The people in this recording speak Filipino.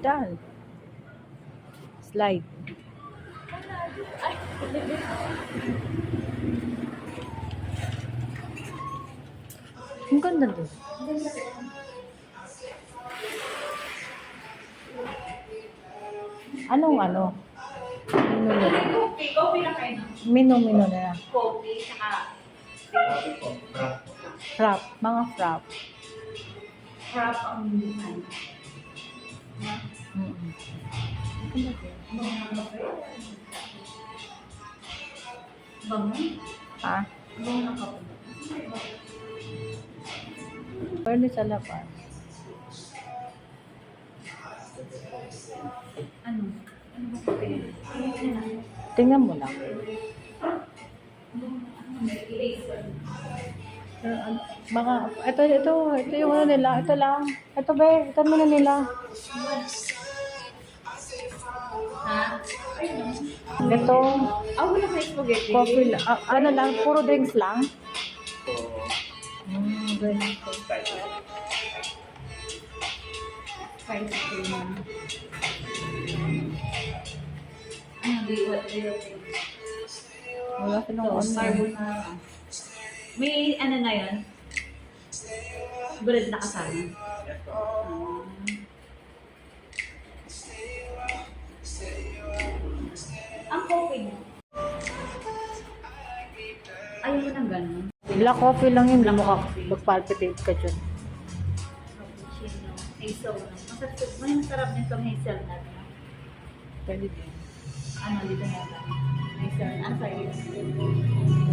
Diyan. Slide. Ang ganda doon. Anong ano? Menu nila. Coffee na kayo. Menu nila. Coffee, saka Frap. Mga frap. frap ang minuhan. Mm-mm. Bango? Ha? Bango ng kape. Pwede sa labas. Ano? Ano ba kape? Tingnan mo lang. Baka, ito yung ano nila. Ito lang. Ito be, ito muna nila. Ha? Ito, Wala kayo spaghetti. coffee lang. Ano lang, puro drinks lang. Drinks. Spicy cream. Ano, liwat. Wala silang ano. Carbonara. May ano na yun? Bread na kasama. Ang coffee mo. Ayaw mo ng ganun. Black coffee lang yun. Hindi mo magpalpitate ka dyan. Cappuccino. Hazelnut. May masarap nitong hazelnut. Pwede din. Ano dito na lang? Hazelnut. Ang sa'yo.